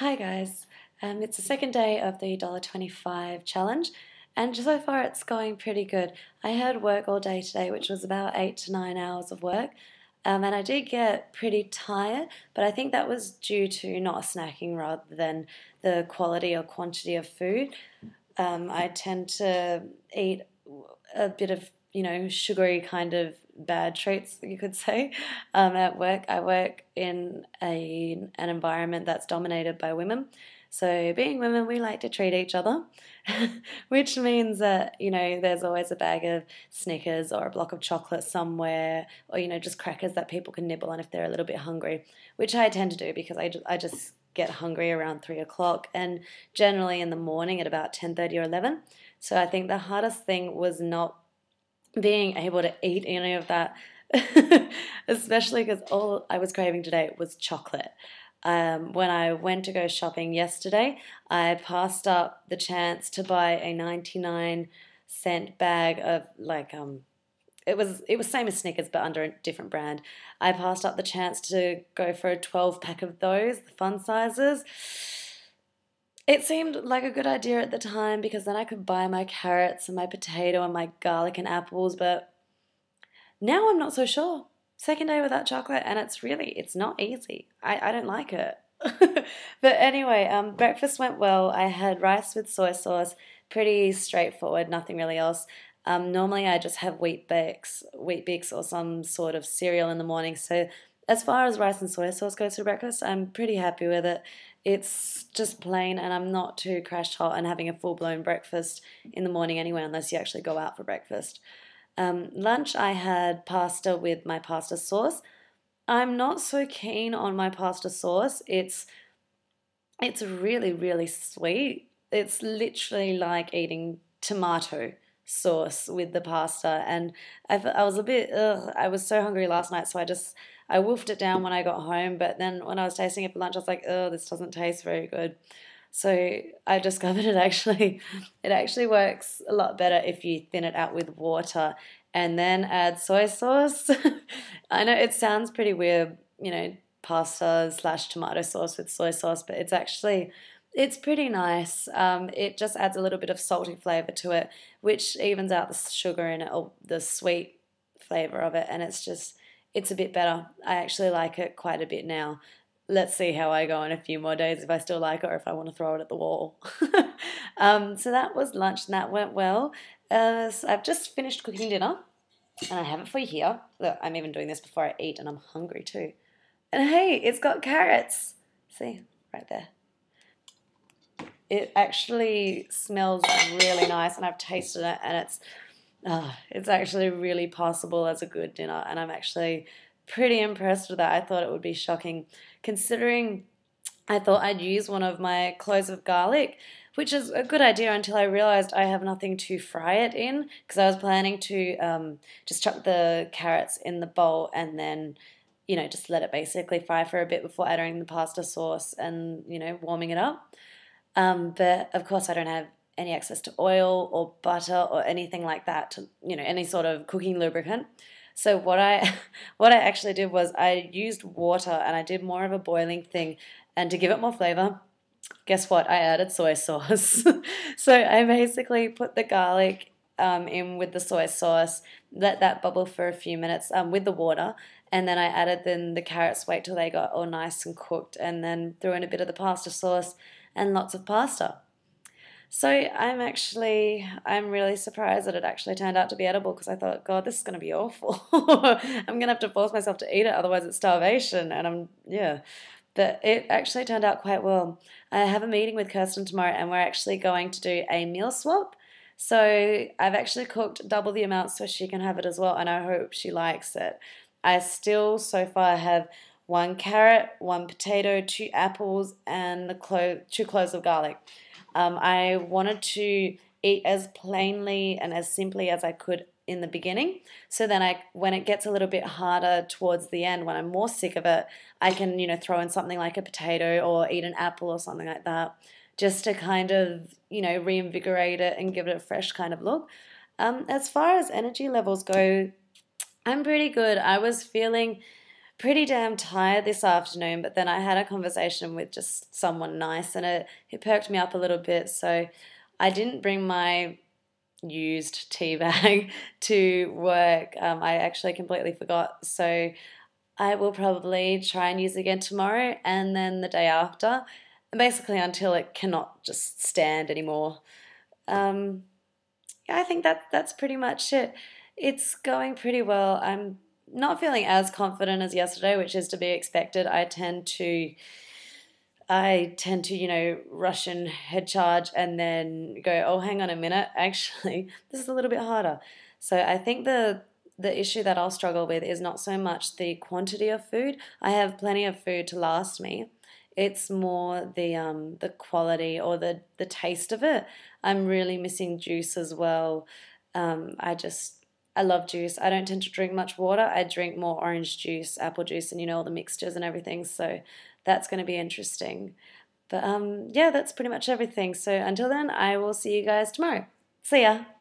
Hi guys, it's the second day of the $1.25 challenge and so far it's going pretty good. I had work all day today, which was about 8 to 9 hours of work, and I did get pretty tired, but I think that was due to not snacking rather than the quality or quantity of food. I tend to eat a bit of, sugary kind of bad treats, you could say. At work, I work in an environment that's dominated by women. So, being women, we like to treat each other, which means that, there's always a bag of Snickers or a block of chocolate somewhere, or, just crackers that people can nibble on if they're a little bit hungry, which I tend to do because I just get hungry around 3 o'clock and generally in the morning at about 10:30 or 11. So I think the hardest thing was not being able to eat any of that, especially because all I was craving today was chocolate. When I went to go shopping yesterday, I passed up the chance to buy a 99-cent bag of it was same as Snickers but under a different brand. I passed up the chance to go for a 12 pack of those, the fun sizes. It seemed like a good idea at the time because then I could buy my carrots and my potato and my garlic and apples, but now I'm not so sure. Second day without chocolate and it's not easy. I don't like it. But anyway, breakfast went well. I had rice with soy sauce, pretty straightforward, nothing really else. Normally I just have wheat bix or some sort of cereal in the morning. So as far as rice and soy sauce goes for breakfast, I'm pretty happy with it. It's just plain, and I'm not too crash hot and having a full blown breakfast in the morning anyway, unless you actually go out for breakfast. Lunch, I had pasta with my pasta sauce. I'm not so keen on my pasta sauce. It's really, really sweet. It's literally like eating tomato sauce with the pasta, and I was a bit, ugh, I was so hungry last night, so I wolfed it down when I got home, but then when I was tasting it for lunch, I was like, oh, this doesn't taste very good. So I discovered it actually works a lot better if you thin it out with water and then add soy sauce. I know it sounds pretty weird, pasta slash tomato sauce with soy sauce, but it's pretty nice. It just adds a little bit of salty flavor to it, which evens out the sugar in it or the sweet flavor of it, and it's a bit better. I actually like it quite a bit now. Let's see how I go in a few more days if I still like it or if I want to throw it at the wall. So that was lunch and that went well. So I've just finished cooking dinner and I have it for you here. Look, I'm even doing this before I eat and I'm hungry too. And hey, it's got carrots. See, right there. It actually smells really nice and I've tasted it and it's actually really passable as a good dinner, and I'm actually pretty impressed with that. I thought it would be shocking considering I thought I'd use one of my cloves of garlic, which is a good idea until I realized I have nothing to fry it in because I was planning to just chuck the carrots in the bowl and then, just let it basically fry for a bit before adding the pasta sauce and, warming it up. But of course, I don't have any access to oil or butter or anything like that to, any sort of cooking lubricant. So what I what I actually did was I used water and I did more of a boiling thing, and to give it more flavor, guess what? I added soy sauce. So I basically put the garlic in with the soy sauce, let that bubble for a few minutes with the water, and then I added the carrots, wait till they got all nice and cooked, and then threw in a bit of the pasta sauce and lots of pasta. So I'm really surprised that it actually turned out to be edible because I thought, God, this is going to be awful. I'm going to have to force myself to eat it, otherwise it's starvation. Yeah. But it actually turned out quite well. I have a meeting with Kirsten tomorrow and we're actually going to do a meal swap. So I've actually cooked double the amount so she can have it as well, and I hope she likes it. I still so far have one carrot, one potato, two apples, and two cloves of garlic. I wanted to eat as plainly and as simply as I could in the beginning. So then when it gets a little bit harder towards the end, when I'm more sick of it, I can, throw in something like a potato or eat an apple or something like that, just to kind of, reinvigorate it and give it a fresh kind of look. As far as energy levels go, I'm pretty good. I was feeling pretty damn tired this afternoon, but then I had a conversation with just someone nice and it perked me up a little bit. So I didn't bring my used tea bag to work. I actually completely forgot. So I will probably try and use it again tomorrow and then the day after, basically until it cannot just stand anymore. Um, yeah, I think that's pretty much it. It's going pretty well. I'm not feeling as confident as yesterday, which is to be expected. I tend to rush and head charge and then go, oh, hang on a minute, actually, this is a little bit harder. So I think the issue that I'll struggle with is not so much the quantity of food. I have plenty of food to last me. It's more the quality or the taste of it. I'm really missing juice as well. I love juice. I don't tend to drink much water. I drink more orange juice, apple juice, and all the mixtures and everything. So that's going to be interesting. But yeah, that's pretty much everything. So until then, I will see you guys tomorrow. See ya.